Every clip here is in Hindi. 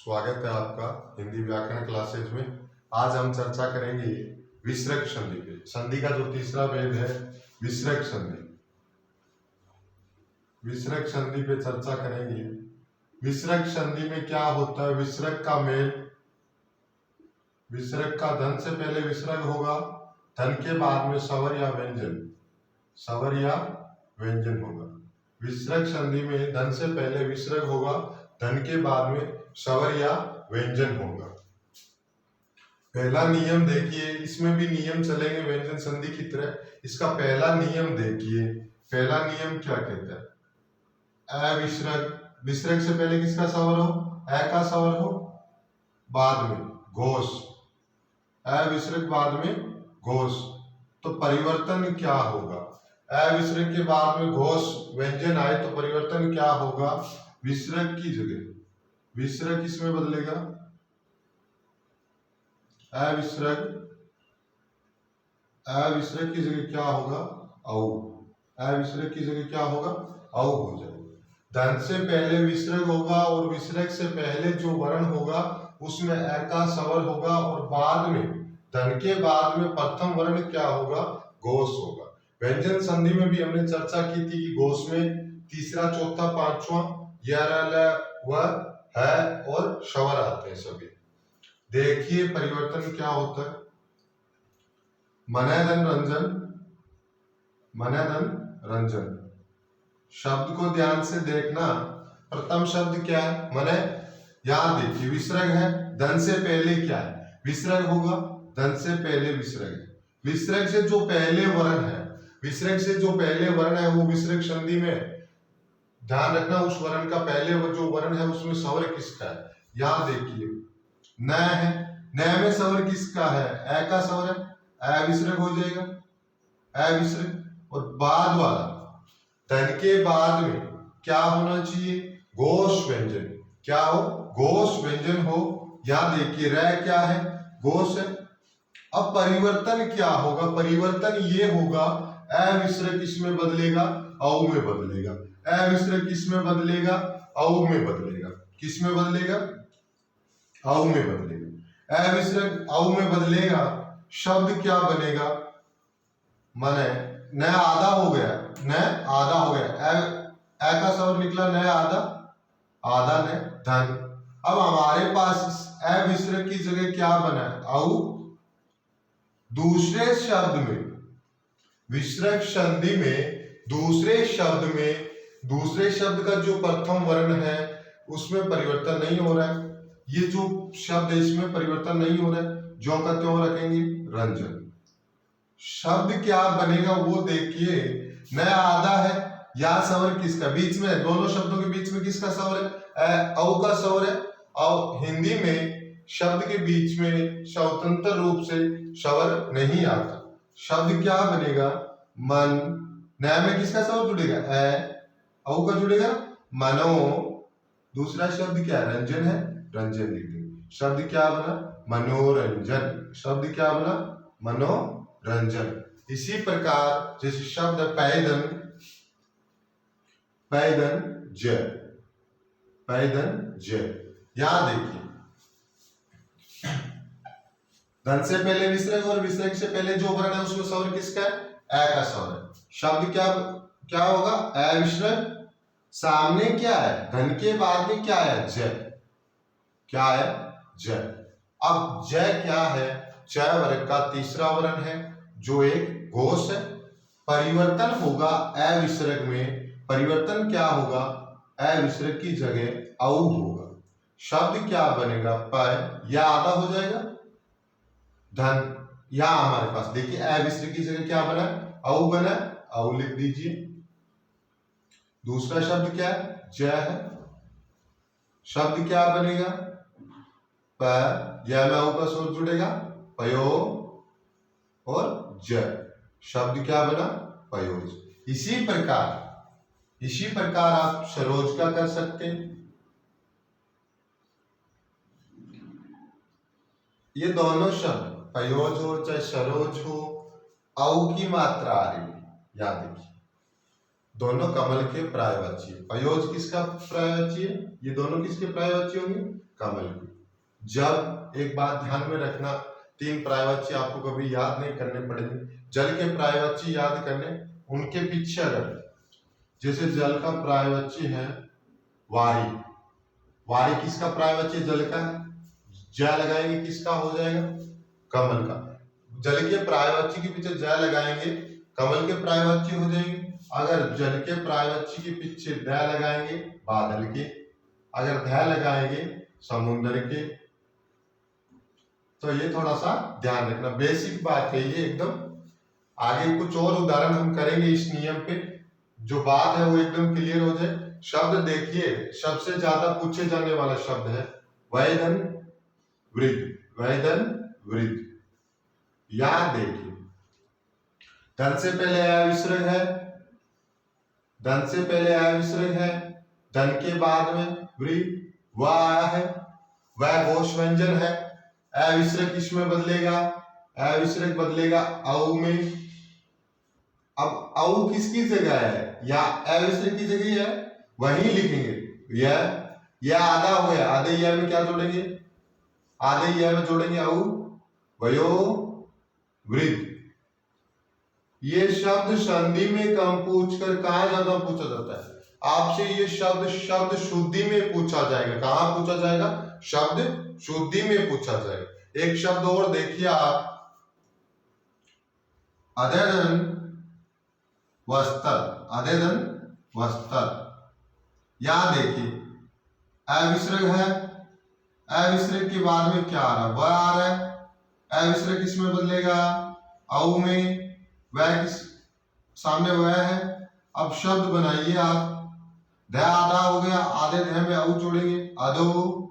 स्वागत है आपका हिंदी व्याकरण क्लासेज में। आज हम चर्चा करेंगे विसर्ग संधि पे। संधि का जो तीसरा भेद है विसर्ग संधि। विसर्ग संधि पे चर्चा करेंगे। विसर्ग संधि में क्या होता है? विसर्ग का मेल, विसर्ग का धन से पहले विसर्ग होगा, धन के बाद में स्वर या व्यंजन, स्वर या व्यंजन होगा। विसर्ग संधि में धन से पहले विसर्ग होगा, धन के बाद में स्वर या व्यंजन होगा। पहला नियम देखिए, इसमें भी नियम चलेंगे व्यंजन संधि की तरह। इसका पहला नियम देखिए, पहला नियम क्या कहता है? अविसर्ग, विसर्ग से पहले किसका स्वर हो? अ का स्वर हो, बाद में घोष, अविसर्ग बाद में घोष, तो परिवर्तन क्या होगा? अविसर्ग के बाद में घोष व्यंजन आए तो परिवर्तन क्या होगा? विसर्ग की जगह विसर्ग किसमें बदलेगा? अविसर्ग, अविसर्ग की जगह क्या होगा? औ। अविसर्ग की जगह क्या होगा? औ हो जाएगा। धन से पहले विसर्ग होगा और विसर्ग से पहले जो वर्ण होगा उसमें अ का स्वर होगा और बाद में धन के बाद में प्रथम वर्ण क्या होगा? घोष होगा। व्यंजन संधि में भी हमने चर्चा की थी कि घोष में तीसरा, चौथा, पांचवा य, र, ल, व, है और स्वर आते हैं सभी। देखिए परिवर्तन क्या होता है। मनयधन रंजन, मनयधन रंजन शब्द को ध्यान से देखना। प्रथम शब्द क्या है? मनय। यहां देखिए विसर्ग है, धन से पहले क्या है? विसर्ग होगा, धन से पहले विसर्ग है। विसर्ग से जो पहले वर्ण है, विसर्ग से जो पहले वर्ण है वो विसर्ग संधि में ध्यान रखना, उस वर्ण का पहले वो जो वर्ण है उसमें स्वर किसका है? यहां देखिए न है, न में स्वर किसका है? अ का स्वर है, अविसर्ग हो जाएगा, अविसर्ग। और बाद वाला धन के बाद में क्या होना चाहिए? घोष व्यंजन। क्या हो? घोष व्यंजन हो। यहां देखिए र क्या है? घोष है। अब परिवर्तन क्या होगा? परिवर्तन ये होगा, अविसर्ग किसमें बदलेगा? औ में बदलेगा। अविसर्ग किसमें बदलेगा? औ में बदलेगा। किसमें बदलेगा? औ में बदलेगा। अविसर्ग औ में बदलेगा, शब्द क्या बनेगा? मने न आधा हो गया, न आधा हो गया, अ का स्वर निकला, न आधा, आधा न धन। अब हमारे पास अविसर्ग की जगह क्या बना है? औ। दूसरे शब्द में विसर्ग संधि में दूसरे शब्द का जो प्रथम वर्ण है उसमें परिवर्तन नहीं हो रहा है। ये जो शब्द है इसमें परिवर्तन नहीं हो रहा है, जो का त्यों रखेंगे रंजन। शब्द क्या बनेगा वो देखिए। न आधा है, या स्वर किसका? बीच में, दोनों शब्दों के बीच में किसका स्वर है? औ का स्वर है। और हिंदी में शब्द के बीच में स्वतंत्र रूप से स्वर नहीं आता। शब्द क्या बनेगा? मन। न में किसका स्वर जुड़ेगा? औ का जुड़ेगा मनो। दूसरा शब्द क्या है? रंजन है, रंजन लिख देंगे। शब्द क्या बना? मनोरंजन। शब्द क्या बना? मनोरंजन। इसी प्रकार जैसे शब्द पैदन, पैदन ज, पैदन ज। यहां देखिए धन से पहले विसर्ग और विसर्ग से पहले जो वर्ण है उसमें स्वर किसका है? अ का स्वर है। शब्द क्या क्या होगा? अविसर्ग। सामने क्या है? धन के बाद में क्या है? ज। क्या है? ज। अब ज क्या है? ज वर्ग का तीसरा वर्ण है जो एक घोष है। परिवर्तन होगा अविसर्ग में। परिवर्तन क्या होगा? अविसर्ग की जगह औ होगा। शब्द क्या बनेगा? प, या आधा हो जाएगा, धन। या हमारे पास देखिए अविसर्ग की जगह क्या बना? औ बना, औ लिख दीजिए। दूसरा शब्द क्या है? ज है। शब्द क्या बनेगा? प, या में औ का स्वर जुड़ेगा, पयो और ज। शब्द क्या बना? पयोज। इसी प्रकार आप सरोज का कर सकते हैं। ये दोनों शब्द पयोज हो चाहे सरोज हो, औ की मात्रा आ रही है, याद रखिए। दोनों कमल के पर्यायवाची है। पयोज किसका पर्यायवाची है? ये दोनों किसके पर्यायवाची होंगे? कमल के। जब एक बात ध्यान में रखना, 3 पर्यायवाची आपको कभी याद नहीं करने पड़ेंगे। जल के पर्यायवाची याद करने, उनके पीछे अगर जैसे जल का पर्यायवाची है वारी, वारी किसका पर्यायवाची? जल का। ज लगाएंगे किसका हो जाएगा? कमल का। जल के पर्यायवाची के पीछे ज लगाएंगे, कमल के पर्यायवाची हो जाएंगे। अगर जल के पर्यायवाची के पीछे द लगाएंगे, बादल के। अगर ध लगाएंगे, समुद्र के। तो ये थोड़ा सा ध्यान रखना, बेसिक बात है ये एकदम। आगे कुछ और उदाहरण हम करेंगे इस नियम पे, जो बात है वो एकदम क्लियर हो जाए। शब्द देखिए, सबसे ज्यादा पूछे जाने वाला शब्द है वैधन वृद्ध। वैधन वृद्ध, यहां देखिए, धन से पहले विसर्ग है, धन से पहले विसर्ग है, धन के बाद में वृद्ध वह आया है, वह घोष व्यंजन है। अविसर्ग किसमें बदलेगा? अविसर्ग बदलेगा औ में। अब औ किसकी जगह है? या अविसर्ग की जगह है, वही लिखेंगे। यह आधा हो गया, आधे यह में क्या जोड़ेंगे? आधे यह में जोड़ेंगे औ वयो वृद्ध। ये शब्द संधि में कम पूछकर कहां ज्यादा पूछा जाता है? आपसे ये शब्द शुद्धि में पूछा जाएगा। कहां पूछा जाएगा? शब्द शुद्धि में पूछा जाएगा। एक शब्द और देखिए आप, अध्ययन वस्त्र। अध्ययन वस्त्र, यहां देखिए अविसर्ग है, अविसर्ग के बाद में क्या आ रहा है? वह आ रहा है। अविसर्ग किसमें बदलेगा? औ में। वह किस सामने वह है। अब शब्द बनाइए आप, ध आधा हो गया, आधे ध में औ जोड़ेंगे, अधो।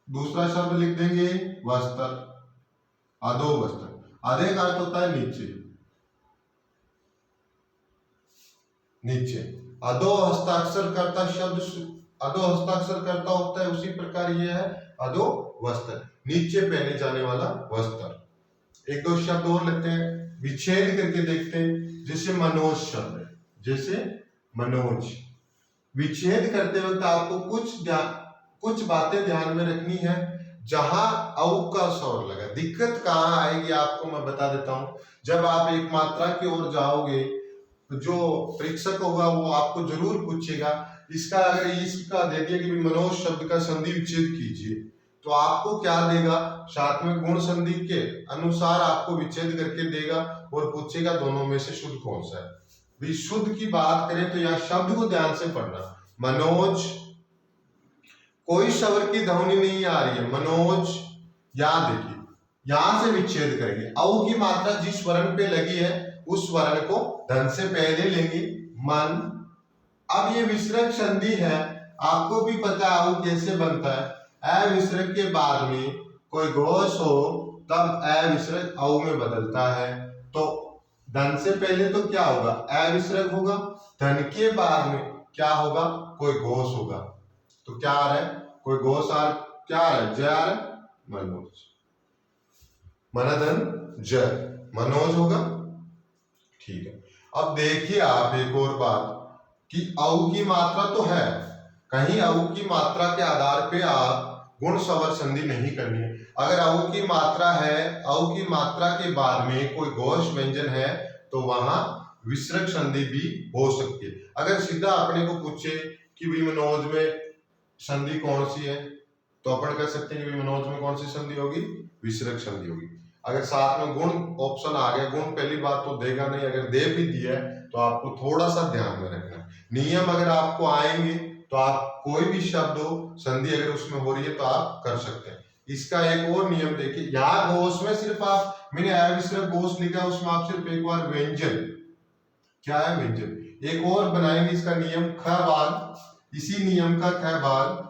दूसरा शब्द लिख देंगे वस्त्र, अधो वस्त्र। अधे का अर्थ होता है नीचे, नीचे। अधो हस्ताक्षर करता शब्द, अधो हस्ताक्षर करता होता है, उसी प्रकार ये है अधो वस्त्र, नीचे पहने जाने वाला वस्त्र। एक दो शब्द और लगते हैं, विच्छेद करके देखते हैं। जैसे मनोज शब्द है, जैसे मनोज। विच्छेद करते वक्त आपको कुछ बातें ध्यान में रखनी है। जहां औ का स्वर लगा, दिक्कत कहां आएगी आपको मैं बता देता हूं। जब आप एक मात्रा की ओर जाओगे तो जो परीक्षक होगा वो आपको जरूर पूछेगा, इसका अगर इसका दे दिया कि मनोज शब्द का संधि विच्छेद कीजिए, तो आपको क्या देगा? साथ में गुण संधि के अनुसार आपको विच्छेद करके देगा और पूछेगा दोनों में से शुद्ध कौन सा है। शुद्ध की बात करें तो यह शब्द को ध्यान से पढ़ना। मनोज, कोई स्वर की ध्वनि नहीं आ रही है, मनोज। यहां देखिए, यहां से विच्छेद करेंगे। औ की मात्रा जिस वर्ण पे लगी है उस वर्ण को धन से पहले लेंगे, मन। अब ये विसर्ग संधि है, आपको भी पता है औ कैसे बनता है। अविसर्ग के बाद में कोई घोष हो तब अविसर्ग औ में बदलता है। तो धन से पहले तो क्या होगा? अविसर्ग होगा। धन के बाद में क्या होगा? कोई घोष होगा। तो क्या आ रहा है? कोई घोष आ, क्या आ रहा है? ज आ रहा है, मनोज। मनधन ज, मनोज होगा। ठीक है। अब देखिए आप एक और बात कि औ की मात्रा तो है, कहीं औ की मात्रा के आधार पे आप गुण स्वर संधि नहीं करनी है। अगर औ की मात्रा है, औ की मात्रा के बाद में कोई घोष व्यंजन है तो वहां विसर्ग संधि भी हो सकती है। अगर सीधा अपने को पूछे कि भाई मनोज में संधि कौन सी है, तो अपन कह सकते हैं कि मनोज में कौन सी संधि होगी? विसर्ग संधि होगी। अगर साथ में गुण ऑप्शन आ गया, गुण पहली बात तो देगा नहीं, अगर दे भी दिया है तो आपको थोड़ा सा ध्यान में रखना। नियम अगर आपको आएंगे तो आप कोई भी शब्द हो, संधि अगर उसमें हो रही है तो आप कर सकते हैं। इसका एक और नियम देखिए, यहाँ घोष में सिर्फ आप, मैंने अविसर्ग घोष लिखा, उसमें आप सिर्फ एक बार व्यंजन, क्या है व्यंजन, एक और बनाएंगे इसका नियम ख भाग। इसी नियम का ख भाग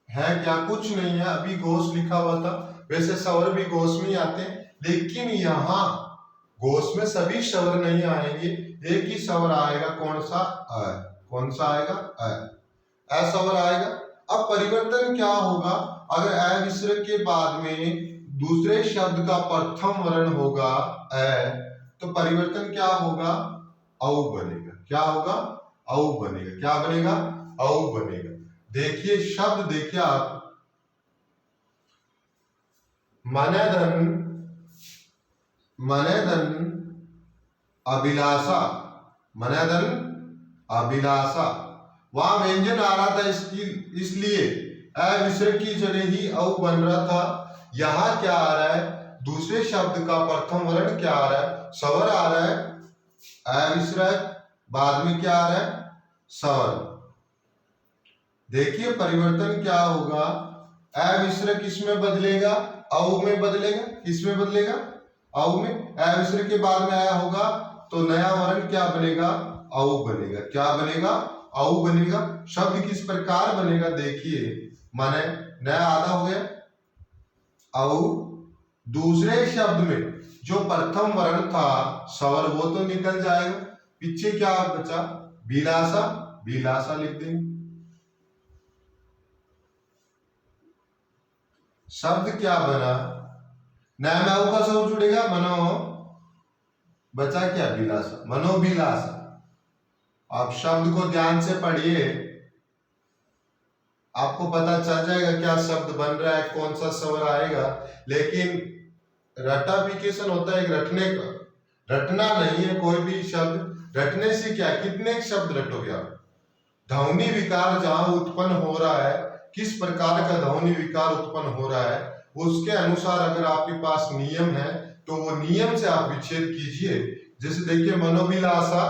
है क्या? कुछ नहीं है, अभी घोष लिखा हुआ था। वैसे स्वर भी घोष में ही आते हैं, लेकिन यहाँ घोष में सभी स्वर नहीं आएंगे, एक ही स्वर आएगा, कौन सा? अ। कौन सा आएगा? अ स्वर आएगा। अब परिवर्तन क्या होगा? अगर अ विसर्ग के बाद में दूसरे शब्द का प्रथम वर्ण होगा अ, तो परिवर्तन क्या होगा? औ बनेगा। क्या होगा? औ बनेगा। क्या बनेगा? औ बनेगा। देखिए शब्द, देखिए आप, मनदन, मनदन अभिलाषा, मनदन अभिलाषा, वहां व्यंजन आ रहा था इसलिए अ विसर्ग की जगह ही औ बन रहा था। यहां क्या आ रहा है? दूसरे शब्द का प्रथम वर्ण क्या आ रहा है? स्वर आ रहा है। अ विसर्ग, बाद में क्या आ रहा है? स्वर। देखिए परिवर्तन क्या होगा? अ विसर्ग किस में बदलेगा? औ में बदलेगा। किस में बदलेगा? औ में। अ विसर्ग के बाद में आया होगा तो नया वर्ण क्या बनेगा? औ बनेगा। क्या बनेगा? औ बनेगा। शब्द किस प्रकार बनेगा? देखिए, माने नया आधा हो गया, औ दूसरे शब्द में जो प्रथम वर्ण था स्वर, वो तो निकल जाएगा, पीछे क्या बचा? बिलासा, बिलासा लिख देंगे। शब्द क्या बना? नया में औ का स्वर जुड़ेगा, मनो, बचा क्या? बिलासा, मनोबिलासा। आप शब्द को ध्यान से पढ़िए, आपको पता चल जाएगा क्या शब्द बन रहा है, कौन सा स्वर आएगा। लेकिन रटाफिकेशन होता है एक रटने का, रटना नहीं है कोई भी शब्द। रटने से क्या, कितने शब्द रटोगे आप? ध्वनि विकार जहां उत्पन्न हो रहा है, किस प्रकार का ध्वनि विकार उत्पन्न हो रहा है, उसके अनुसार अगर आपके पास नियम है तो वो नियम से आप विच्छेद कीजिए। जैसे देखिए मनोबिलासा,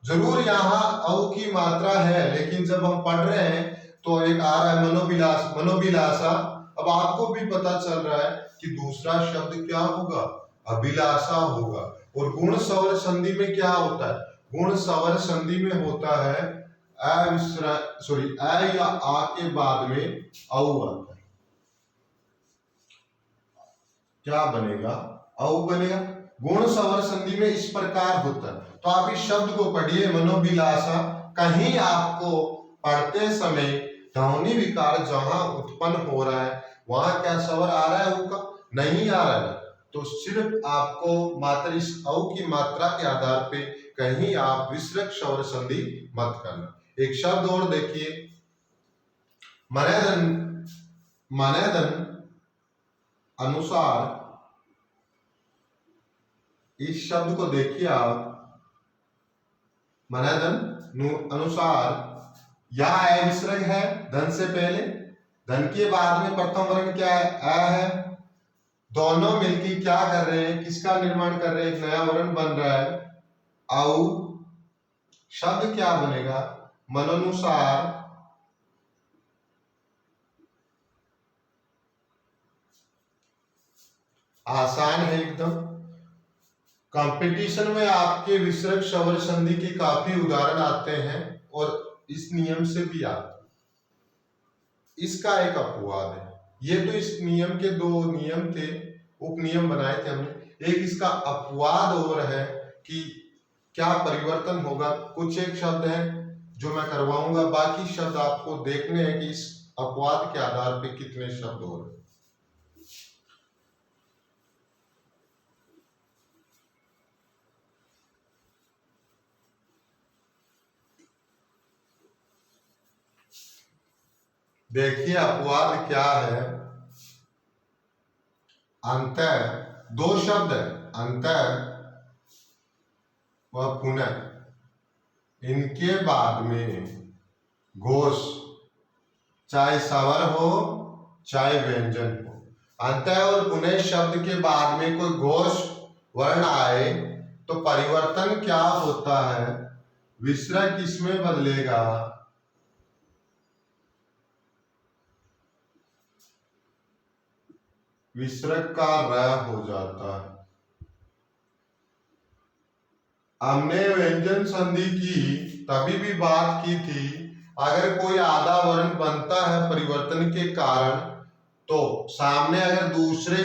जरूर यहाँ औ की मात्रा है, लेकिन जब हम पढ़ रहे हैं तो एक आ रहा है मनोबिलास, मनोबिलासा। अब आपको भी पता चल रहा है कि दूसरा शब्द क्या होगा? अभिलाषा होगा। और गुण स्वर संधि में क्या होता है? गुण स्वर संधि में होता है अ या आ के बाद में औ आता है। क्या बनेगा? औ बनेगा। गुण स्वर संधि में इस प्रकार होता है। तो आप इस शब्द को पढ़िए, मनोबिलासा। कहीं आपको पढ़ते समय ध्वनि विकार जहां उत्पन्न हो रहा है वहां क्या स्वर आ रहा है? ऊ का नहीं आ रहा है, तो सिर्फ आपको मात्र इस औ की मात्रा के आधार पे कहीं आप विसर्ग स्वर संधि मत करना। एक शब्द और देखिए, मनदन, मनदन अनुसार, इस शब्द को देखिए आप, मनदन अनुसार, या ए विसर्ग है धन से पहले, धन के बाद में प्रथम वर्ण क्या है? अ है। दोनों मिलकर क्या कर रहे हैं? किसका निर्माण कर रहे हैं? एक नया वर्ण बन रहा है, औ। शब्द क्या बनेगा? मनोनुसार, आसान है एकदम। कंपटीशन में आपके विसर्ग स्वर संधि के काफी उदाहरण आते हैं और इस नियम से भी आते हैं। इसका एक अपवाद है। ये तो इस नियम के दो नियम थे, उपनियम बनाए थे हमने। एक इसका अपवाद और है कि क्या परिवर्तन होगा। कुछ एक शब्द है जो मैं करवाऊंगा, बाकी शब्द आपको देखने हैं कि इस अपवाद के आधार पे कितने शब्द हो रहे हैं। देखिए अपवाद क्या है। अंतर, दो शब्द है, अंतर व पुनः, इनके बाद में घोष, चाहे स्वर हो चाहे व्यंजन हो, अंतर और पुनः शब्द के बाद में कोई घोष वर्ण आए तो परिवर्तन क्या होता है? विसर्ग किसमें बदलेगा? विसर्ग का र हो जाता है। हमने व्यंजन संधि की तभी भी बात की थी, अगर कोई आधा वर्ण बनता है परिवर्तन के कारण, तो सामने अगर दूसरे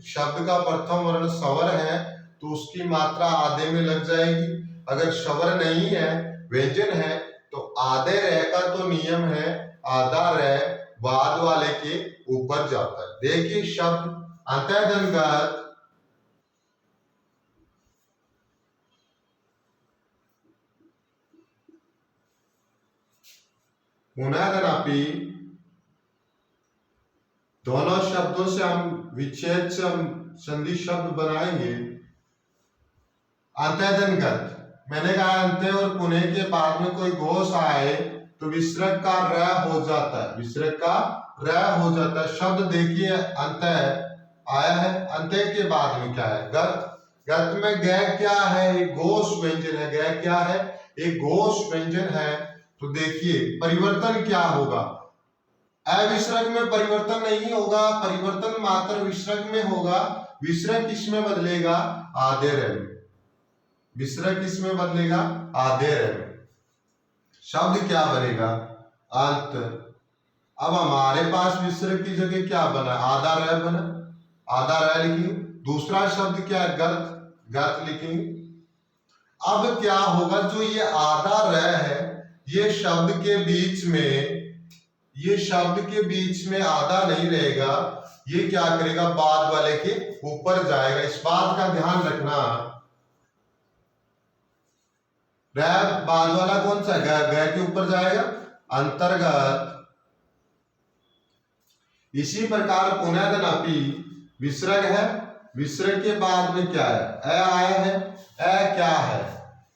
शब्द का प्रथम वर्ण स्वर है तो उसकी मात्रा आधे में लग जाएगी। अगर स्वर नहीं है, व्यंजन है, तो आधे रह का तो नियम है, आधा रह बाद वाले के ऊपर जाता है। देखिए शब्द अंतःधनगत पुनर्धनापी, दोनों शब्दों से हम विच्छेद से हम संधि शब्द बनाएंगे। अंतःधनगत, मैंने कहा अंत्य और पुनः के बाद में कोई घोष आए तो विसर्ग का र हो जाता है, विसर्ग का र हो जाता है। शब्द देखिए अंतः आया है, अंत्य के बाद में क्या है, गत। गत में ग क्या है, एक घोष व्यंजन है। ग क्या है, एक घोष व्यंजन है। तो देखिए परिवर्तन क्या होगा, अविसर्ग में परिवर्तन नहीं होगा, परिवर्तन मात्र विसर्ग में होगा। विसर्ग किसमें बदलेगा, आधे रह में। विसर्ग किसमें बदलेगा, आधे रह में। शब्द क्या बनेगा, अंत। अब हमारे पास विसर्ग की जगह क्या बना, आधा रह बना, आधा रह लिखेंगे। दूसरा शब्द क्या है, गत, गत लिखेंगे। अब क्या होगा, जो ये आधा रह है, ये शब्द के बीच में, ये शब्द के बीच में आधा नहीं रहेगा, ये क्या करेगा, बाद वाले के ऊपर जाएगा। इस बात का ध्यान रखना, रह बाद वाला कौन सा, ग के ऊपर जाएगा, अंतर्गत। इसी प्रकार पुनर्धनापी विसर्ग है, विसर्ग के बाद में क्या है, अ आया है। अ क्या है,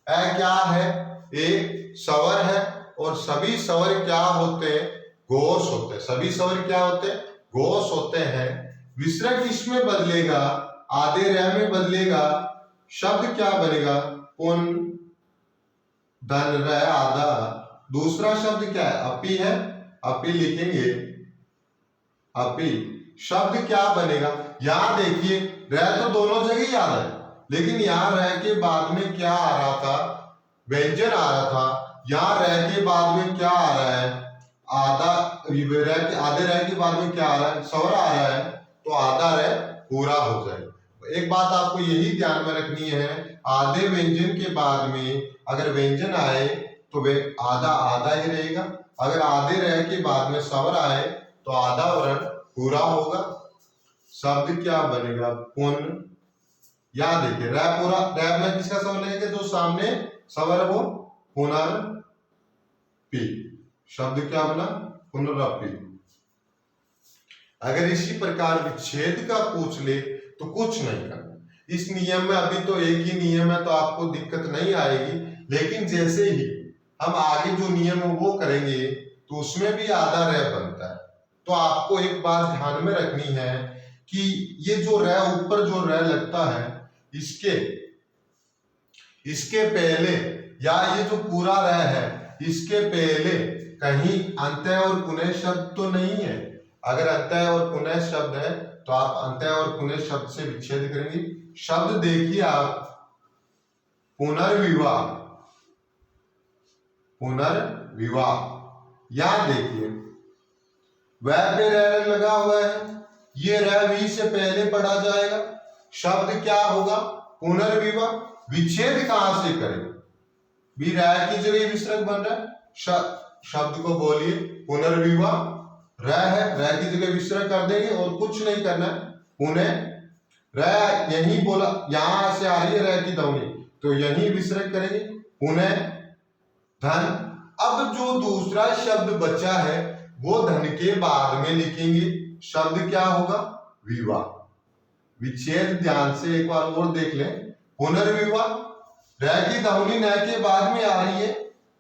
अ क्या है, एक स्वर है। और सभी स्वर क्या होते हैं, घोष होते हैं। सभी स्वर क्या होते हैं, घोष होते हैं। विसर्ग किसमें बदलेगा, आधे रह में बदलेगा। शब्द क्या बनेगा, पुन धन रह आधा। दूसरा शब्द क्या है, अपी है, अपी लिखेंगे, अपी। शब्द क्या बनेगा, यहां देखिए रह तो दोनों जगह ही आ रहा है, लेकिन यहां रह के बाद में क्या आ रहा था, व्यंजन आ रहा था। यहां रह के बाद में क्या आ रहा है, आधा, आधे रह के बाद में क्या आ रहा है, स्वर आ रहा है, तो आधा रह पूरा हो जाए। एक बात आपको यही ध्यान में रखनी है, आधे व्यंजन के बाद में अगर व्यंजन आए तो वे आधा आधा ही रहेगा। अगर आधे रह के बाद में स्वर आए तो आधा वर्ण पूरा होगा। शब्द क्या बनेगा, पुन। याद देखिए रह पूरा, रह में किसका स्वर लेंगे, जो सामने स्वर वो पुनरपि। शब्द क्या बना, पुनरपि। अगर इसी प्रकार विच्छेद का पूछ ले तो कुछ नहीं करना। इस नियम में अभी तो एक ही नियम है, तो आपको दिक्कत नहीं आएगी। लेकिन जैसे ही हम आगे जो नियम है वो करेंगे तो उसमें भी आधा रह बनता है। तो आपको एक बात ध्यान में रखनी है कि ये जो रह, ऊपर जो रह लगता है, इसके पहले, या ये जो पूरा रह है, इसके पहले कहीं अंत्य और पुनः शब्द तो नहीं है। अगर अंत्य और पुनः शब्द है तो आप अंत्य और पुनः शब्द से विच्छेद करेंगे। शब्द देखिए आप, पुनर्विवाह, पुनर्विवाह। यहां देखिए वह पे रह लगा हुआ है, ये रह वी से पहले पढ़ा जाएगा। शब्द क्या होगा, पुनर्विवाह। विच्छेद कहां से करें, भी रह की जगह विसर्ग बन रहा है। शब्द को बोलिए पुनर्विवाह। रह है, रह की जगह विसर्ग कर देंगे और कुछ नहीं करना है। पुनः रह यही बोला, यहां से आ रही है रह की ध्वनि, तो यही विसर्ग करेंगे। पुनः धन। अब जो दूसरा शब्द बचा है वो धन के बाद में लिखेंगे। शब्द क्या होगा, विवाह। विच्छेद ध्यान से एक बार और देख लें। पुनर्विवाह, रह की ध्वनि न के बाद में आ रही है,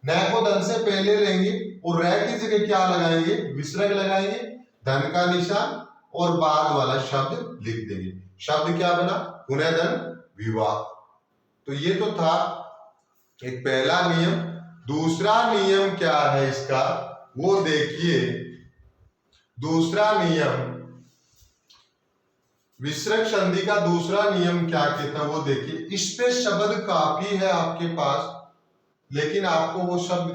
न को धन से पहले लेंगे और रह की जगह क्या लगाएंगे, विसर्ग लगाएंगे, धन का निशान और बाद वाला शब्द लिख देंगे। शब्द क्या बना, पुनर्धन विवाह। तो ये तो था एक पहला नियम। दूसरा नियम क्या है इसका, वो देखिए। दूसरा नियम, विसर्ग संधि का दूसरा नियम क्या कहता है वो देखिए। इस पे शब्द काफी है आपके पास, लेकिन आपको वो शब्द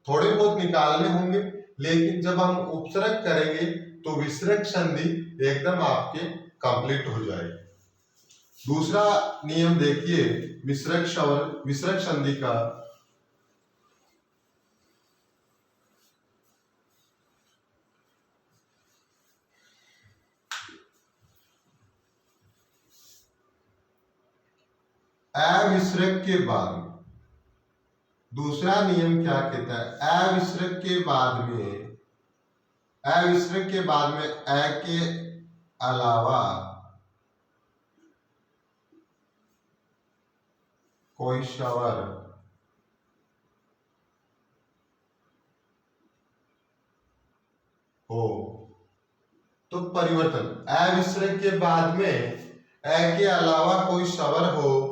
थोड़े बहुत निकालने होंगे। लेकिन जब हम उपसर्ग करेंगे तो विसर्ग संधि एकदम आपके कंप्लीट हो जाएगी। दूसरा नियम देखिए विसर्ग संधि का। अविसर्ग के बाद दूसरा नियम क्या कहता है? अविसर्ग के बाद में अ के अलावा कोई स्वर हो तो परिवर्तन। अविसर्ग के बाद में अ के अलावा कोई स्वर हो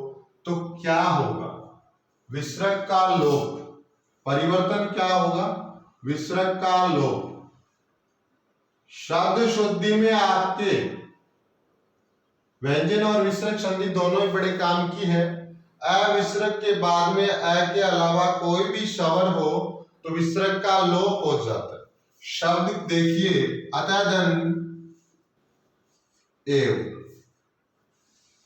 तो क्या होगा? विसर्ग का लोप। परिवर्तन क्या होगा? विसर्ग का लोप। शब्द शुद्धि में आपके व्यंजन और विसर्ग संधि दोनों ही बड़े काम की है। अविसर्ग के बाद में अ के अलावा कोई भी स्वर हो तो विसर्ग का लोप हो जाता है। शब्द देखिए अतः एव।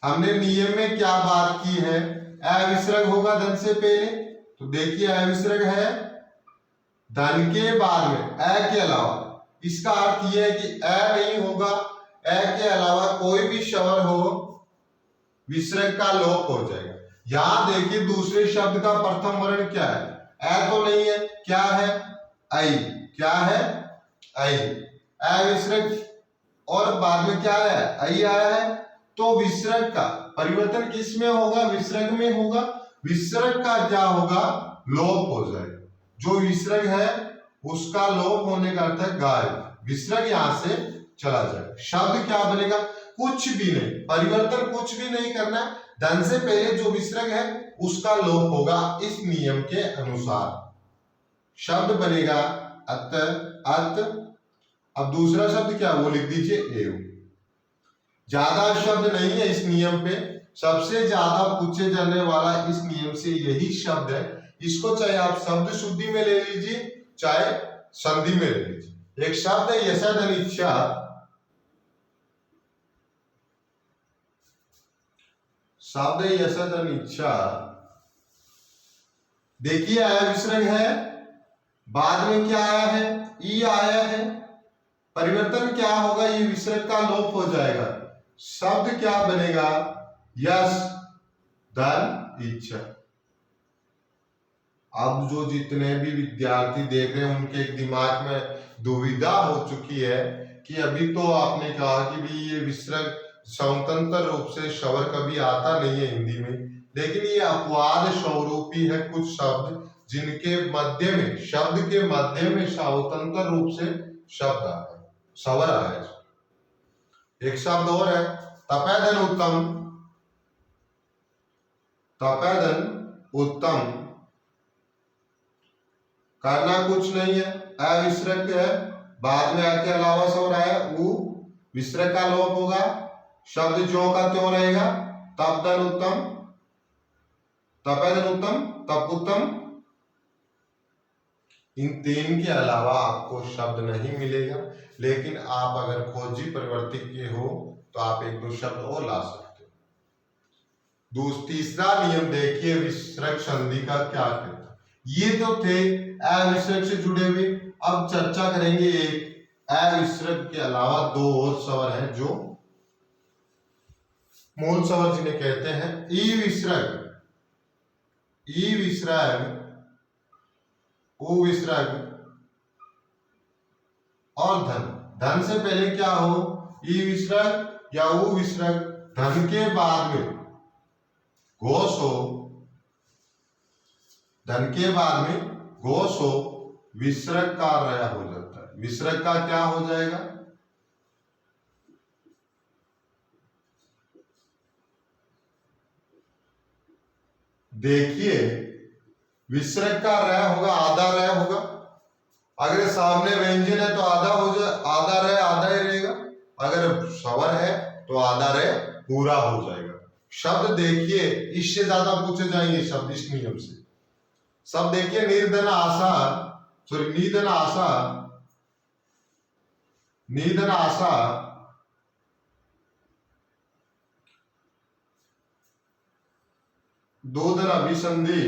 हमने नियम में क्या बात की है? अविसर्ग होगा धन से पहले, तो देखिए अविसर्ग है धन के बाद में अ के अलावा। इसका अर्थ यह है कि अ नहीं होगा, अ के अलावा कोई भी स्वर हो विसर्ग का लोप हो जाएगा। यहां देखिए दूसरे शब्द का प्रथम वर्ण क्या है? अ तो नहीं है, क्या है? आई। क्या है? आई। अविसर्ग और बाद में क्या है? आई आया है। तो विसर्ग का परिवर्तन किस में होगा? विसर्ग में होगा। विसर्ग का क्या होगा? लोप हो जाएगा। जो विसर्ग है उसका लोप होने का अर्थ है गायब। विसर्ग यहां से चला जाएगा। शब्द क्या बनेगा? कुछ भी नहीं, परिवर्तन कुछ भी नहीं करना। धन से पहले जो विसर्ग है उसका लोप होगा इस नियम के अनुसार। शब्द बनेगा अत, अत। अब दूसरा शब्द क्या? वो लिख दीजिए एव। ज्यादा शब्द नहीं है इस नियम पे। सबसे ज्यादा पूछे जाने वाला इस नियम से यही शब्द है। इसको चाहे आप शब्द शुद्धि में ले लीजिए चाहे संधि में ले लीजिए। एक शब्द है यशधन इच्छा। शब्द है यशधन इच्छा। देखिए अविसर्ग है, बाद में क्या आया है? ई आया है। परिवर्तन क्या होगा? ये विसर्ग का लोप हो जाएगा। शब्द क्या बनेगा? यश धन इच्छा। अब जो जितने भी विद्यार्थी देख रहे हैं उनके एक दिमाग में दुविधा हो चुकी है कि अभी तो आपने कहा कि भी ये विसर्ग स्वतंत्र रूप से स्वर कभी आता नहीं है हिंदी में, लेकिन ये अपवाद स्वरूपी है। कुछ शब्द जिनके मध्य में, शब्द के मध्य में स्वतंत्र रूप से शब्द आता है, स्वर आया है। एक शब्द और है तपेदन उत्तम। तपेदन उत्तम करना कुछ नहीं है, अविसर्ग है। बाद में आके अलावा स्वर आया, वो विसर्ग का लोप होगा। शब्द ज्यों का त्यों रहेगा। तपदन उत्तम, तपेदन उत्तम, तप उत्तम। इन तीन के अलावा आपको शब्द नहीं मिलेगा। लेकिन आप अगर खोजी परिवर्तित के हो तो आप एक दो शब्द और ला सकते हो। तीसरा नियम देखिए विसर्ग संधि का क्या कहता है। ये तो थे अविसर्ग से जुड़े हुए। अब चर्चा करेंगे एक अविसर्ग के अलावा दो और स्वर हैं जो मूल स्वर जिन्हें कहते हैं ई विसर्ग, ई विसर्ग, उ विसर्ग और धन। धन से पहले क्या हो? ई विसर्ग या उ विसर्ग। धन के बाद में घोष हो, धन के बाद में घोष हो, विसर्ग का रया हो जाता है। विसर्ग का क्या हो जाएगा? देखिए विसर्ग का रय होगा, आधा रय होगा। अगर सामने व्यंजन है तो आधा हो जाए, आधा रय आधा ही रहेगा। अगर स्वर है तो आधा रय पूरा हो जाएगा। शब्द देखिए, इससे ज्यादा पूछे जाएंगे शब्द इस नियम से। सब देखिए निर्धन आशा, सॉरी निधन आशा, निधन आशा, दूधन अभिसंधि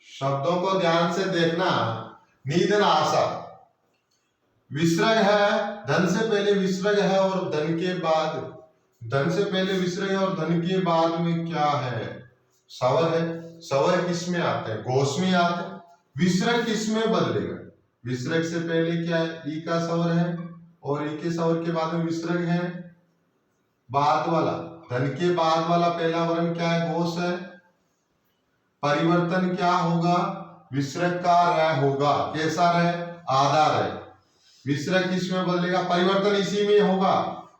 शब्दों को ध्यान से देखना। निधन आशा, विसर्ग है, धन से पहले विसर्ग है और धन के बाद, धन से पहले विसर्ग है और धन के बाद में क्या है, स्वर है। स्वर किस में आते हैं, घोष में आते हैं। विसर्ग किस में बदलेगा, विसर्ग से पहले क्या है, ई का स्वर है और ई के स्वर के बाद में विसर्ग है। बाद वाला, धन के बाद वाला पहला वर्ण क्या है, घोष है। परिवर्तन क्या होगा, विसर्ग का रह होगा। कैसा रह, आधा रह। विसर्ग किस में बदलेगा, परिवर्तन इसी में होगा,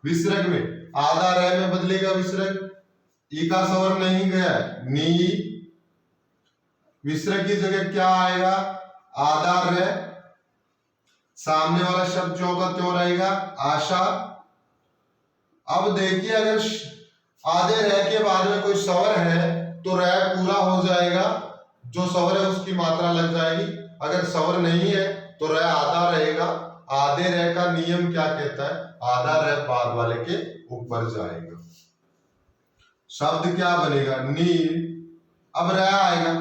विसर्ग में। आधा रह में बदलेगा विसर्ग, ई का स्वर नहीं गया, नी। विसर्ग की जगह क्या आएगा, आधा रह। सामने वाला शब्द जो का त्यों रहेगा, आशा। अब देखिए, अगर आधे रह के बाद में कोई स्वर है तो रह पूरा हो जाएगा, जो स्वर है उसकी मात्रा लग जाएगी। अगर स्वर नहीं है तो रह आधा रहेगा। आधे रह का नियम क्या कहता है, आधा रह बाद वाले के ऊपर जाएगा। शब्द क्या बनेगा, नीर। अब रह आएगा,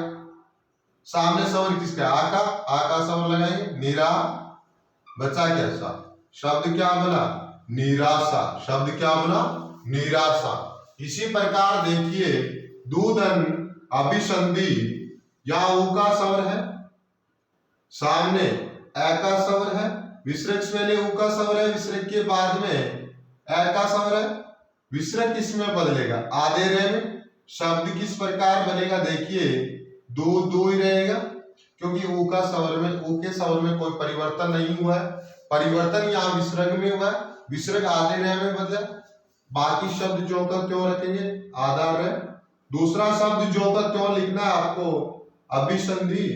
सामने स्वर किसका, आका, आका स्वर लगाएंगे, नीरा। बचा क्या सा, शब्द क्या बना, निराशा। शब्द क्या बना, निराशा। इसी प्रकार देखिए, दूधन अभिसंधि, यहां ऊ का स्वर है, सामने ए का स्वर है, विसर्ग से पहले ऊ का स्वर है, विसर्ग के बाद में ए का स्वर है। विसर्ग किस में बदलेगा, आधे रे में। शब्द किस प्रकार बनेगा, देखिए, दूध दो ही रहेगा, क्योंकि ऊ का स्वर में, ऊ के स्वर में कोई परिवर्तन नहीं हुआ है। परिवर्तन यहाँ विसर्ग में हुआ है, विसर्ग आधे रे में बदला। बाकी शब्द जो का त्यों रखेंगे, आधा रे। दूसरा शब्द जो का त्यों लिखना है आपको, अभिसंधि।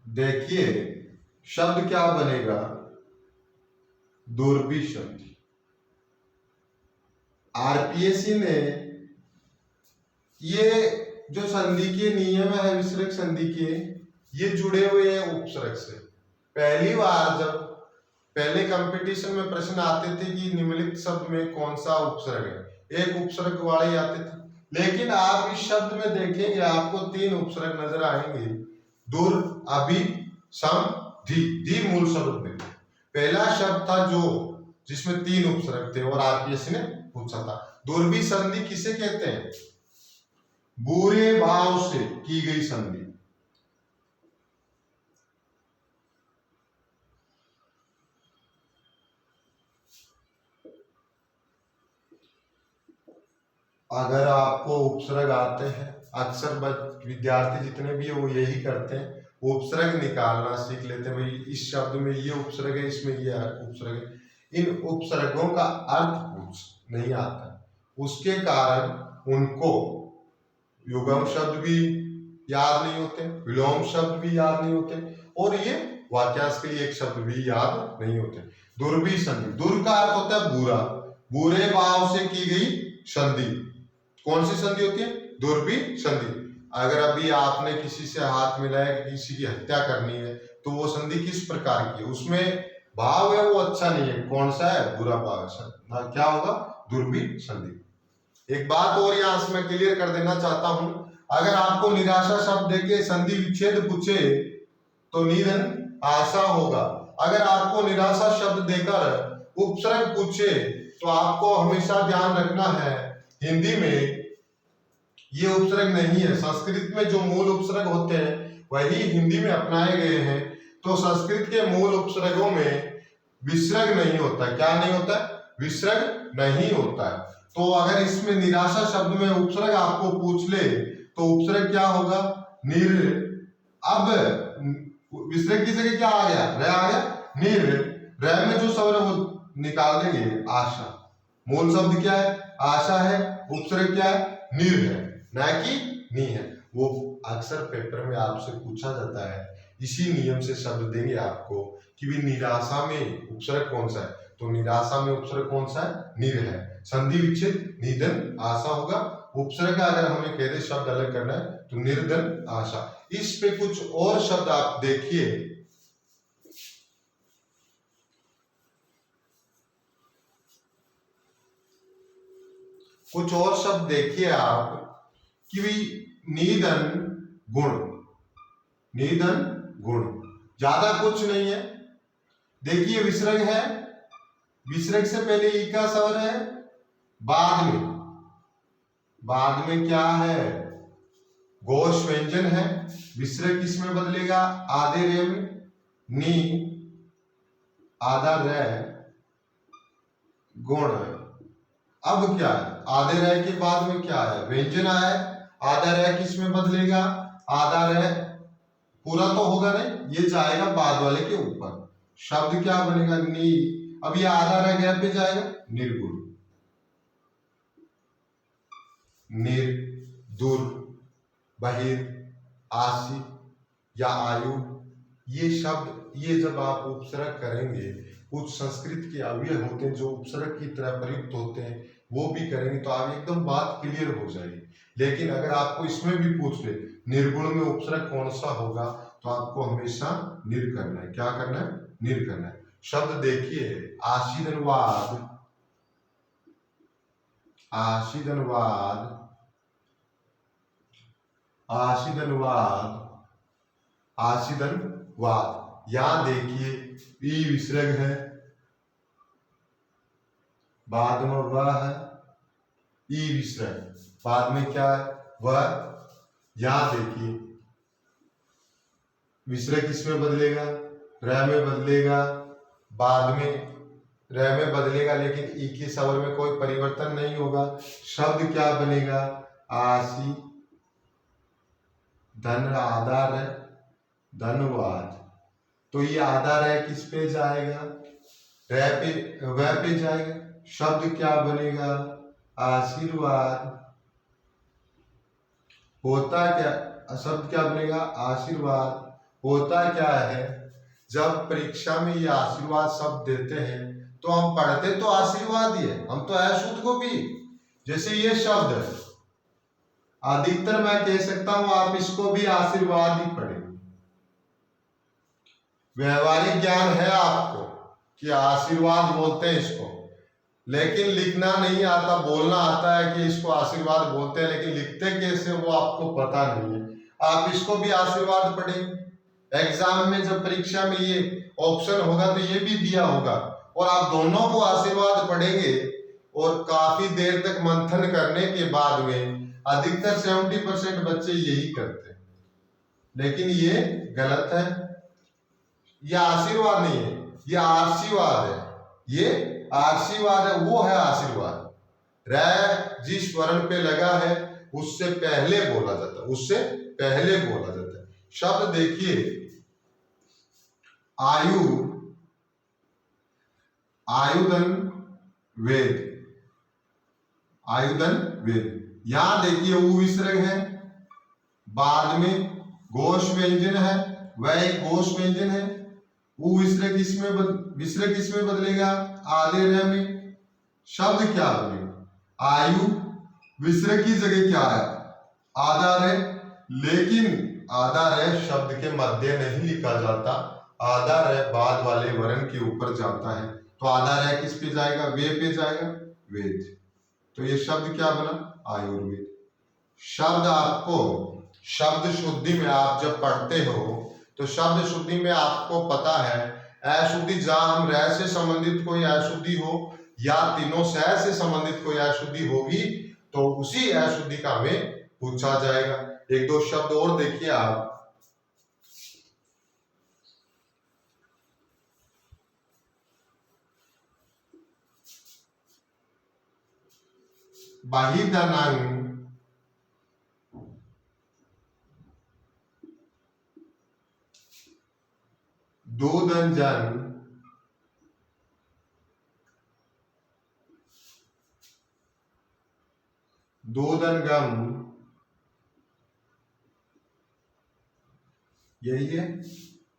देखिए, शब्द क्या बनेगा, दुर्भिसंधि। आरपीएससी ने ये जो संधि के नियम है, विसर्ग संधि के, ये जुड़े हुए हैं उपसर्ग से। पहली बार जब पहले कंपटीशन में प्रश्न आते थे कि निम्नलिखित शब्द में कौन सा उपसर्ग है, एक उपसर्ग वाले आते थे। लेकिन आप इस शब्द में देखेंगे, आपको 3 उपसर्ग नजर आएंगे। दुर, अभि, सम, धी। धी मूल शब्द में पहला शब्द था जो जिसमें 3 उपसर्ग थे और आरपीएससी ने पूछा था। दुर्भी संधि किसे कहते हैं, बुरे भाव से की गई संधि। अगर आपको उपसर्ग आते हैं, अक्सर विद्यार्थी जितने भी है वो यही करते हैं, उपसर्ग निकालना सीख लेते हैं। भाई इस शब्द में ये उपसर्ग है, इसमें ये उपसर्ग है। इन उपसर्गों का अर्थ नहीं आता, उसके कारण उनको युग्म शब्द भी याद नहीं होते, विलोम शब्द भी याद नहीं होते, और ये वाक्यांश के लिए एक शब्द भी याद नहीं होते। दुर्भी संधि, दुर का अर्थ होता है बुरा, बुरे भाव से की गई संधि। कौन सी संधि होती है, दुर्भी संधि। अगर अभी आपने किसी से हाथ मिलाया कि किसी की हत्या करनी है, तो वो संधि किस प्रकार की है, उसमें भाव है वो अच्छा नहीं है, कौन सा है, बुरा भाव है, क्या होगा, दुर्भी संधि। एक बात और यहां से मैं क्लियर कर देना चाहता हूं, अगर आपको निराशा शब्द देके संधि विच्छेद पूछे तो निधन आशा होगा। अगर आपको निराशा शब्द देकर उपसर्ग पूछे तो आपको हमेशा ध्यान रखना है, हिंदी में ये उपसर्ग नहीं है। संस्कृत में जो मूल उपसर्ग होते हैं वही हिंदी में अपनाए गए हैं। तो संस्कृत के मूल उपसर्गों में विसर्ग नहीं होता। क्या नहीं होता, विसर्ग नहीं होता है। तो अगर इसमें निराशा शब्द में उपसर्ग आपको पूछ ले तो उपसर्ग क्या होगा, निर। अब विसर्ग की जगह क्या आ गया, रह आ गया, निर। रह में जो स्वर है वो निकाल देंगे, आशा। मूल शब्द क्या है, आशा है, उपसर्ग क्या है, निर है, ना कि नी है। वो अक्सर पेपर में आपसे पूछा जाता है, इसी नियम से शब्द देंगे आपको कि भी निराशा में उपसर्ग कौन सा है, तो निराशा में उपसर्ग कौन सा है, निर है। संधि विच्छेद निधन आशा होगा, उपसर्ग अगर हमें कह दे शब्द अलग करना है तो निर्धन आशा। इस पे कुछ और शब्द आप देखिए, कुछ और शब्द देखिए आप कि निधन गुण, निधन गुण, ज्यादा कुछ नहीं है। देखिए विसर्ग है, विसर्ग से पहले ई का स्वर है, बाद में क्या है, घोष व्यंजन है। विसर्ग किसमें बदलेगा, आधे रे में, नी आधा रे गुण। अब क्या है, आधे रे के बाद में क्या है, व्यंजन आया है। आधा रे किस में बदलेगा, आधा रे पूरा तो होगा नहीं, ये जाएगा बाद वाले के ऊपर। शब्द क्या बनेगा, नी। अब ये आधा रे गैप पे जाएगा, निर्गुण, निर, दूर, बहिर, आशी या आयु। ये शब्द, ये जब आप उपसर्ग करेंगे, कुछ संस्कृत के अवयव होते हैं जो उपसर्ग की तरह प्रयुक्त होते हैं, वो भी करेंगे तो आप एकदम बात क्लियर हो जाएगी। लेकिन अगर आपको इसमें भी पूछ ले निर्गुण में उपसर्ग कौन सा होगा, तो आपको हमेशा निर करना है। क्या करना है, निर करना है। शब्द देखिए, आशीर्वाद, आशीर्वाद, आशीर्वाद, आशीर्वाद। यहां देखिए ई विसर्ग है, बाद में वह है, ई विसर्ग, बाद में क्या है, वह। यहां देखिए विसर्ग किसमें बदलेगा, र में बदलेगा, बाद में र में बदलेगा, लेकिन ई के स्वर में कोई परिवर्तन नहीं होगा। शब्द क्या बनेगा, आशी, धन आधार है, धन्यवाद। तो ये आधार है किस पे जाएगा, रे पे, वह पे जाएगा। शब्द क्या बनेगा, आशीर्वाद। होता क्या, शब्द क्या बनेगा, आशीर्वाद। होता क्या है, जब परीक्षा में ये आशीर्वाद शब्द देते हैं तो हम पढ़ते तो आशीर्वाद ही है, हम तो अशुद्ध को भी, जैसे ये शब्द है, अधिकतर मैं कह सकता हूं आप इसको भी आशीर्वाद ही पढ़ेंगे। व्यवहारिक ज्ञान है आपको कि आशीर्वाद बोलते हैं इसको, लेकिन लिखना नहीं आता, बोलना आता है कि इसको आशीर्वाद बोलते हैं, लेकिन लिखते कैसे वो आपको पता नहीं है। आप इसको भी आशीर्वाद पढ़ेंगे। एग्जाम में जब परीक्षा में ये ऑप्शन होगा तो ये भी दिया होगा, और आप दोनों को आशीर्वाद पढ़ेंगे, और काफी देर तक मंथन करने के बाद में अधिकतर 70% बच्चे यही करते हैं, लेकिन ये गलत है। ये आशीर्वाद नहीं है, ये आशीर्वाद है, ये आशीर्वाद है, वो है आशीर्वाद। रै जिस वर्ण पे लगा है उससे पहले बोला जाता है, उससे पहले बोला जाता है। शब्द देखिए, आयु, आयुधन, वेद, आयुधन, वेद। यहां देखिए ऊ विसर्ग है, बाद में घोष व्यंजन है, वह एक घोष व्यंजन है। ऊ विसर्ग किसमें बदलेगा, आधे रे में। शब्द क्या बनेगा, आयु, विसर्ग की जगह क्या है, आधा रे। लेकिन आधा रे शब्द के मध्य नहीं लिखा जाता, आधा रे बाद वाले वर्ण के ऊपर जाता है, तो आधा रे किस पे जाएगा, वे पे जाएगा, वेद। तो ये शब्द क्या बना, आयुर्वेद। शब्द आपको शब्द शुद्धि में आप जब पढ़ते हो तो शब्द शुद्धि में आपको पता है, अशुद्धि जहां हम रह से संबंधित कोई अशुद्धि हो या तीनों सह से संबंधित कोई अशुद्धि होगी तो उसी अशुद्धि का हमें पूछा जाएगा। एक दो शब्द और देखिए आप, बाहिदनंग, दूदंजन, दूदनगम, यही है।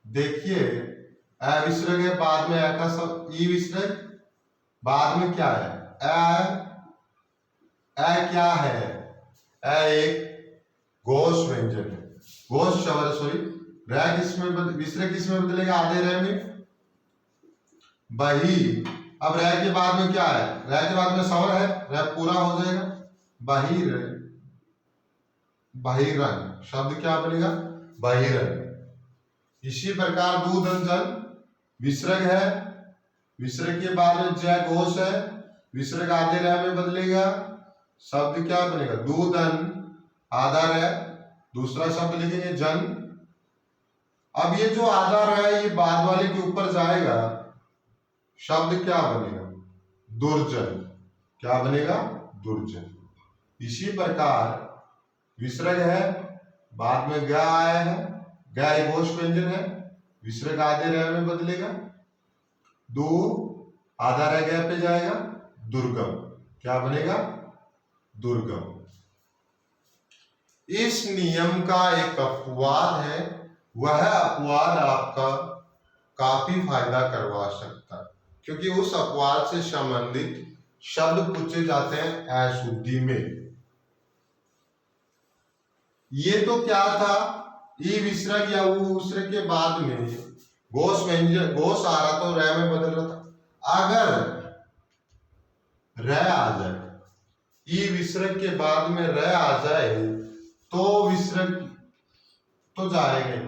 देखिए अ विसर्ग है, बाद में अ का सब, ई विसर्ग, बाद में क्या है, अ क्या है, एक घोष व्यंजन है। घोष शब्द सॉरी रह किसमें विसर्ग किसमें बदलेगा? आधे रह में बही। अब रह के बाद में क्या है? रह के बाद में स्वर है, रह पूरा हो जाएगा बहिर, बहिरंग। शब्द क्या बनेगा? बहिरंग। इसी प्रकार दूधंजन विसर्ग है, विसर्ग के बाद में जय घोष है, विसर्ग आधे रह में बदलेगा, शब्द क्या बनेगा? दूधन आधा रह, दूसरा शब्द लिखेंगे जन। अब ये जो आधा रह है ये बाद वाले के ऊपर जाएगा, शब्द क्या बनेगा? दुर्जन। क्या बनेगा? दुर्जन। इसी प्रकार विसर्ग है, बाद में ग आया है, ग एक घोष व्यंजन है, विसर्ग आधे रह में बदलेगा, दो आधा रह गया पे जाएगा, दुर्गम। क्या बनेगा? दुर्गम। इस नियम का एक अपवाद है, वह अपवाद आपका काफी फायदा करवा सकता है, क्योंकि उस अपवाद से संबंधित शब्द पूछे जाते हैं अशुद्धि में। ये तो क्या था? ई विसर्ग या उ विसर्ग के बाद में घोष व्यंजन, घोष आ रहा तो रह में बदल रहा था। अगर रह आ जाए, ई विसर्ग के बाद में रह आ जाए तो विसर्ग तो जाएगा,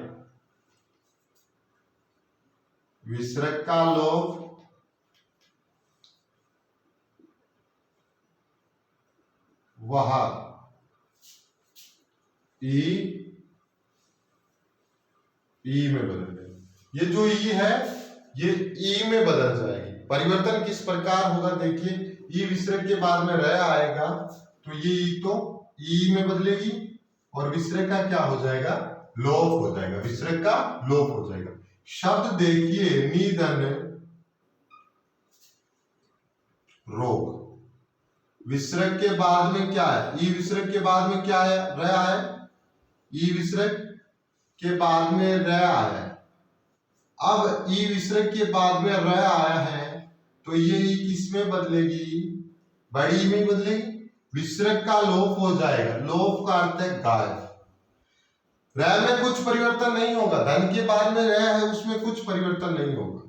विसर्ग का लोप वह ई में बदल जाएगी। ये जो ई है ये ई में बदल जाएगी। परिवर्तन किस प्रकार होगा? देखिए, ई विसर्ग के बाद में रह आएगा तो ये ई तो ई में बदलेगी और विसर्ग का क्या हो जाएगा? लोप हो जाएगा, विसर्ग का लोप हो जाएगा। शब्द देखिए, निधन रोग। विसर्ग के बाद में क्या है? ई विसर्ग के बाद में क्या है? रह है। ई विसर्ग के बाद में रह आया है। अब ई विसर्ग के बाद में रह आया है तो ये ई किस में बदलेगी? बड़ी में बदलेगी। विसर्ग का लोप हो जाएगा। लोप का अर्थ है गायब। रह में कुछ परिवर्तन नहीं होगा, धन के बाद में रह है उसमें कुछ परिवर्तन नहीं होगा।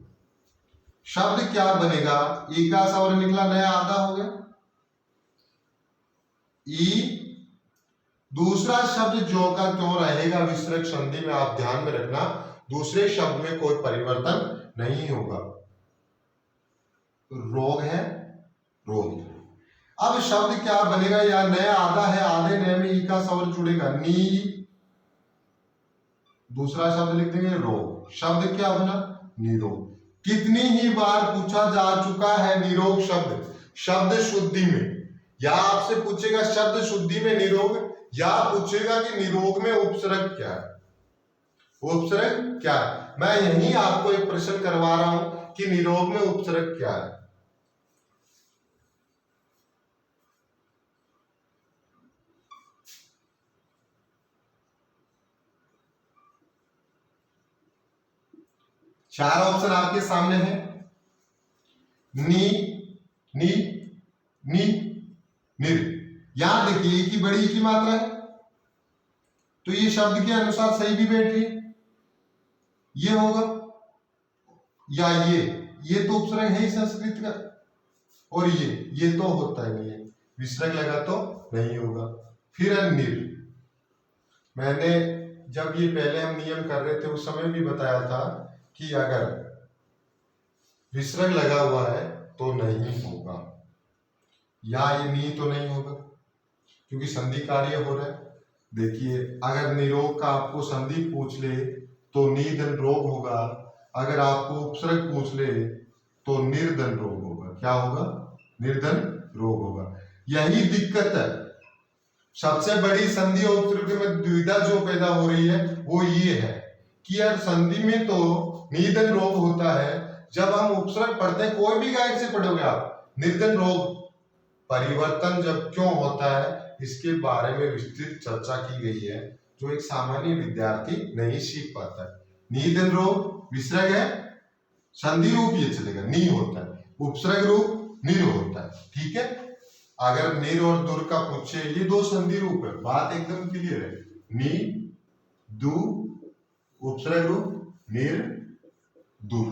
शब्द क्या बनेगा? ई का स्वर निकला, नया आधा हो गया ई। दूसरा शब्द जो का त्यों रहेगा विसर्ग संधि में, आप ध्यान में रखना, दूसरे शब्द में कोई परिवर्तन नहीं होगा। रोग है, रोग। अब शब्द क्या बनेगा? या नया आधा है, आधे नए में ई का स्वर जुड़ेगा, नी। दूसरा शब्द लिख देंगे रोग। शब्द क्या बना? निरोग। कितनी ही बार पूछा जा चुका है निरोग शब्द, शब्द शुद्धि में। या आपसे पूछेगा शब्द शुद्धि में निरोग, या पूछेगा कि निरोग में उपसर्ग क्या है। उपसर्ग क्या है? मैं यही आपको एक प्रश्न करवा रहा हूं कि निरोग में उपसर्ग क्या है। चार ऑप्शन आपके सामने है, नी, नी, नी, निर। यहां देखिए एक ही बड़ी की मात्रा है तो ये शब्द के अनुसार सही भी बैठ रही है, ये होगा। या ये तो उपसर्ग है ही संस्कृत का, और ये तो होता ही नहीं है, विसर्ग लगा तो नहीं होगा। फिर निर। मैंने जब ये पहले हम नियम कर रहे थे उस समय भी बताया था कि अगर विसर्ग लगा हुआ है तो नहीं होगा, या ये नी तो नहीं होगा क्योंकि संधि कार्य हो रहा है। देखिए, अगर निरोग का आपको संधि पूछ ले तो निधन रोग होगा, अगर आपको उपसर्ग पूछ ले तो निर्धन रोग होगा। क्या होगा? निर्धन रोग होगा। यही दिक्कत है। सबसे बड़ी संधि और उपसर्ग में दुविधा जो पैदा हो रही है वो ये है कि यार संधि में तो निधन रोग होता है, जब हम उपसर्ग पढ़ते हैं, कोई भी गाइड से पढ़ोगे आप, निर्धन रोग परिवर्तन जब क्यों होता है इसके बारे में विस्तृत चर्चा की गई है, जो एक सामान्य विद्यार्थी नहीं सीख पाता है। निधन रोग विसर्ग है, संधि रूप ये चलेगा, नी होता है, उपसर्ग रूप निर होता है। ठीक है, अगर निर और दुर का पूछे, ये दो संधि रूप है, बात एकदम क्लियर है। नी दु उपसर्ग रूप निर दुर,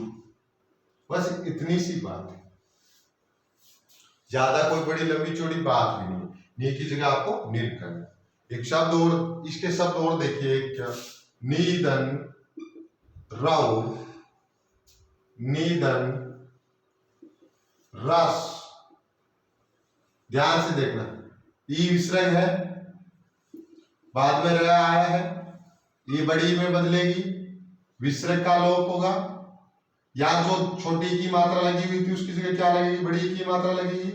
बस इतनी सी बात है, ज्यादा कोई बड़ी लंबी चौड़ी बात भी नहीं। नी की जगह आपको निर करना। एक शब्द और, इसके शब्द और देखिए, क्या नीदन रव, नीदन रस, ध्यान से देखना, ई विसर्ग है, बाद में रह आया है, ये बड़ी में बदलेगी, विसर्ग का लोप होगा, या जो छोटी की मात्रा लगी हुई थी उसकी जगह क्या लगेगी, बड़ी की मात्रा लगेगी,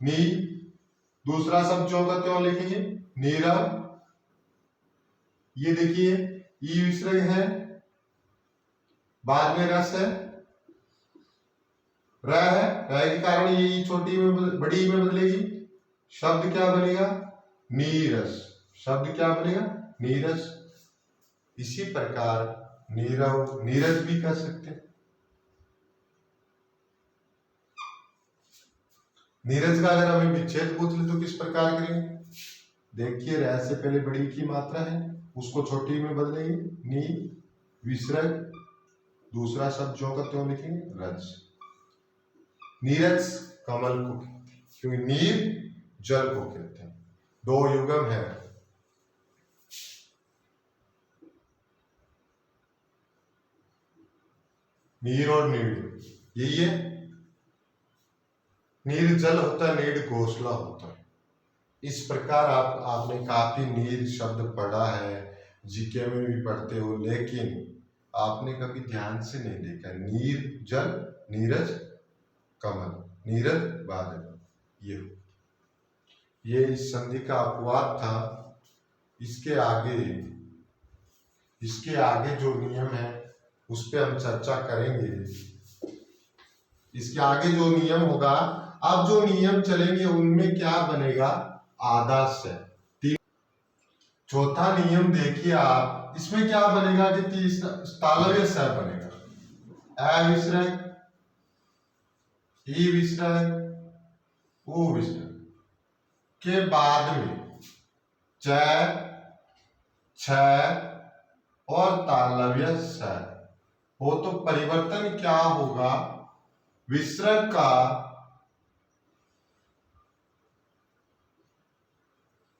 नी, दूसरा शब्द जो का त्यों लिखेंगे नीरव। ये देखिए ई विसर्ग है, बाद में रस है, रह है, रह के कारण ये छोटी में बड़ी में बदलेगी, शब्द क्या बनेगा नीरस, शब्द क्या बनेगा नीरस। इसी प्रकार नीरव नीरज भी कह सकते हैं। नीरज का अगर हमें विच्छेद पूछ ले तो किस प्रकार करेंगे, देखिए रह से पहले बड़ी की मात्रा है, उसको छोटी में बदलेंगे, नी विसर्ग, दूसरा शब्द जो का त्यों लिखेंगे रज। नीरज कमल को कहते हैं, क्योंकि नीर जल को कहते हैं, दो युगम है। नीर और नीड यही है, नीर जल होता है, नीड घोंसला होता है। इस प्रकार आपने काफी नीर शब्द पढ़ा है, जीके में भी पढ़ते हो, लेकिन आपने कभी ध्यान से नहीं देखा। नीर जल, नीरज कमल, नीरज बादल, ये इस संधि का अपवाद था। इसके आगे जो नियम है उस पर हम चर्चा करेंगे। इसके आगे जो नियम होगा, अब जो नियम चलेंगे उनमें क्या बनेगा, आधा से। चौथा नियम देखिए आप, इसमें क्या बनेगा कि तीसरा तालव्य स बनेगा, अ विसर्ग, ई विसर्ग, उ विसर्ग के बाद में च, छ और तालव्य स हो, तो परिवर्तन क्या होगा, विसर्ग का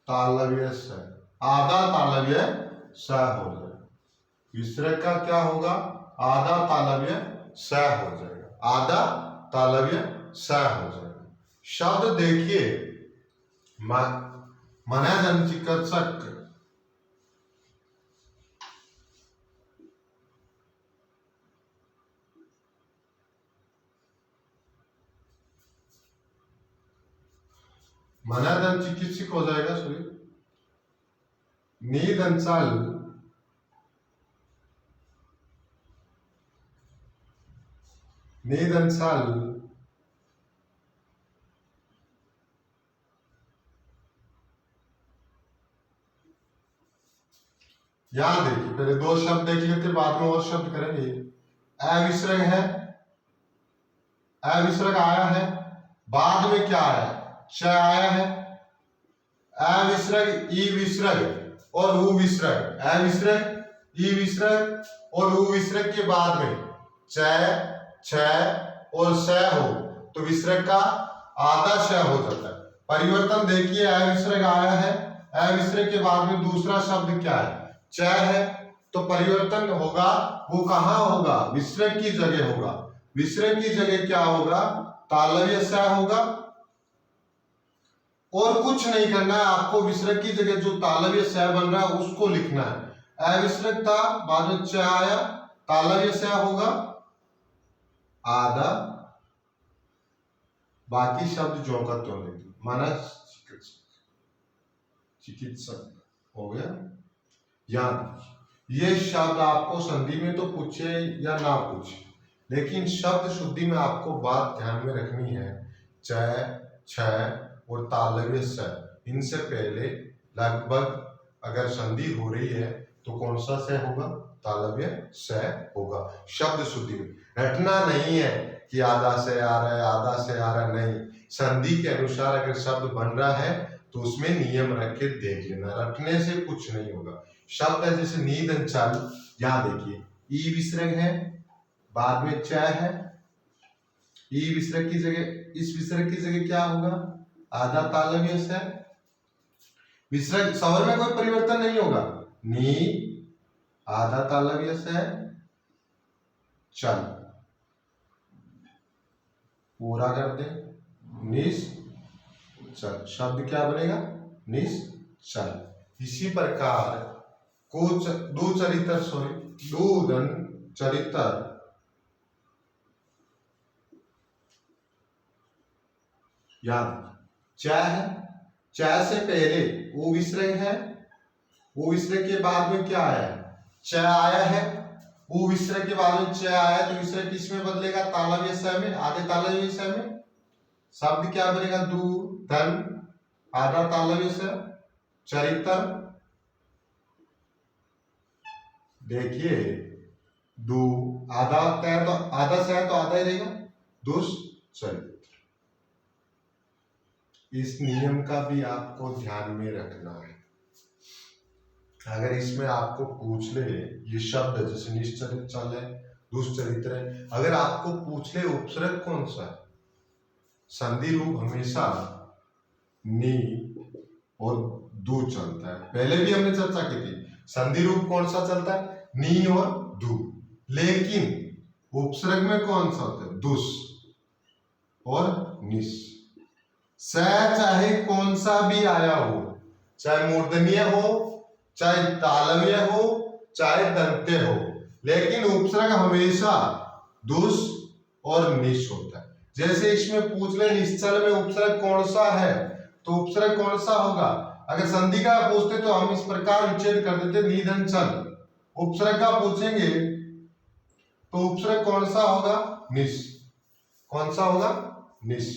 तालव्य स, आधा तालव्य स हो जाएगा। विसर्ग का क्या होगा, आधा तालव्य स हो जाएगा, आधा तालव्य स हो जाएगा। शब्द देखिए, मनोदन चिकित्सक, मनोदन चिकित्सक हो जाएगा, सॉरी नीदंसल, नीदंसल यहां देखिए, पहले दो शब्द देख लेते, बाद में और शब्द करेंगे। अविसर्ग है, अविसर्ग आया है, बाद में क्या आया, च आया है, अविसर्ग, ई विसर्ग और उ विसर्ग, अविसर्ग, ई विसर्ग और उ विसर्ग के बाद में च, छ और स हो, तो विसर्ग का आधा श हो जाता है। परिवर्तन देखिए, अविसर्ग आया है, अविसर्ग के बाद में दूसरा शब्द क्या है, च है, तो परिवर्तन होगा, वो कहां होगा, विसर्ग की जगह होगा। विसर्ग की जगह क्या होगा, तालव्य स होगा, और कुछ नहीं करना है आपको। विसर्ग की जगह जो तालव्य स बन रहा है उसको लिखना है। अविसर्ग था, बाद में च आया, तालव्य स होगा, आधा, बाकी शब्द जो का त्यों लिख, माना चिकित्सक हो गया। याद, ये शब्द आपको संधि में तो पूछे या ना पूछे, लेकिन शब्द शुद्धि में आपको बात ध्यान में रखनी है, च, छ और तालव्य स, इनसे पहले लगभग अगर संधि हो रही है तो कौन सा स होगा, तालव्य स होगा। शब्द शुद्धि में रटना नहीं है, कि आधा से आ रहा है, आधा से आ रहा है, नहीं। संधि के अनुसार अगर शब्द बन रहा है तो उसमें नियम रख के देख लेना, रखने से कुछ नहीं होगा। शब्द है जैसे नींद चल, यहां देखिए ई विसर्ग है, बाद में च है, ई विसर्ग की जगह, इस विसर्ग की जगह क्या होगा, आधा तालव्य से। विसर्ग स्वर में कोई परिवर्तन नहीं होगा, नी आधा तालव्य से चल, पूरा कर दे, निस चल, शब्द क्या बनेगा, निस चल। इसी प्रकार को दो चरित्र, सॉरी दो धन चरित्र, याद च है, च से पहले वो विसर्ग है, वो विसर्ग के बाद में क्या आया, च आया है, वो विसर्ग के बाद में च आया, तो विसर्ग किस में बदलेगा, तालव्य स में, आधे तालव्य स में। शब्द क्या बनेगा, दू धन आधा तालव्य स, चरित्र। देखिए दू आधा है तो आधा से है तो आधा ही रहेगा, दुष्चरित्र। इस नियम का भी आपको ध्यान में रखना है। अगर इसमें आपको पूछ ले, ये शब्द जैसे निश्चरित चल है, दुष्चरित्र है, अगर आपको पूछ ले उपसर्ग कौन सा है, संधि रूप हमेशा नी और दू चलता है। पहले भी हमने चर्चा की थी, संधि रूप कौन सा चलता है, नी और दू, लेकिन उपसर्ग में कौन सा होता है, दुस और निस। स चाहे कौन सा भी आया हो, चाहे मूर्धन्य हो, चाहे तालव्य हो, चाहे दंत्य हो, लेकिन उपसर्ग हमेशा दुस और निश होता है। जैसे इसमें पूछ ले निश्चल में उपसर्ग कौन सा है, तो उपसर्ग कौन सा होगा, अगर संधि का पूछते तो हम इस प्रकार विच्छेद कर देते निधन चल। उपसर्ग का पूछेंगे तो उपसर्ग कौन सा होगा, निश। कौन सा होगा, निश।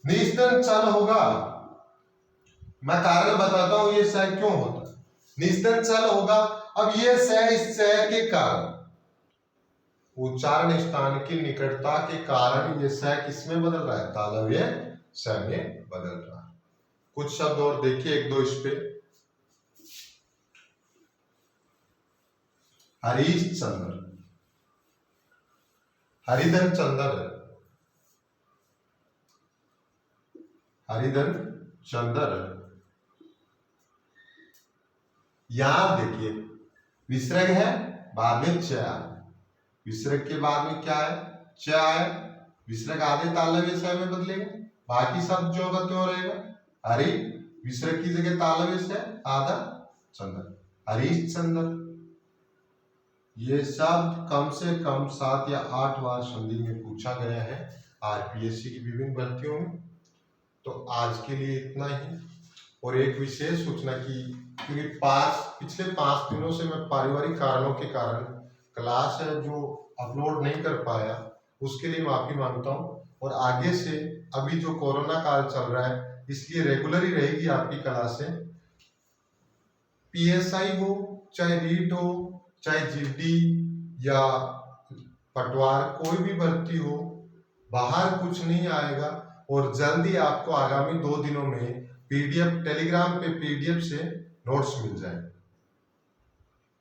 निस्तन चल होगा, मैं कारण बताता हूं ये स क्यों होता है, निस्तन चल होगा। अब ये स, इस स के कारण, उच्चारण स्थान की निकटता के कारण ये स किसमें बदल रहा है, तालव्य स में बदल रहा है। कुछ शब्द और देखिए, एक दो इस पे, हरीश चंद्र, हरिधन चंद्र, हरिधन चंद्र। यहां देखिए विसर्ग है, बाद में च, विसर्ग के बाद में क्या है, च आया, विसर्ग आधे तालव्य स में बदलेगा, बाकी शब्द जो होगा त्यो रहेगा। हरि विसर्ग की जगह तालव्य स, आधा चंद्र, हरीश चंद्र। ये शब्द कम से कम 7 या 8 बार संधि में पूछा गया है आरपीएससी की विभिन्न भर्तियों में। तो आज के लिए इतना ही। और एक विशेष सूचना की, क्योंकि पिछले 5 दिनों से मैं पारिवारिक कारणों के कारण क्लास है जो अपलोड नहीं कर पाया, उसके लिए माफी मांगता हूं। और आगे से अभी जो कोरोना काल चल रहा है, इसलिए रेगुलर ही रहेगी आपकी क्लासें। पीएसआई हो, चाहे रीट हो, चाहे जीडी या पटवार, कोई भी भर्ती हो, बाहर कुछ नहीं आएगा। और जल्दी आपको आगामी 2 दिनों में पीडीएफ, टेलीग्राम पे पीडीएफ से नोट्स मिल जाए।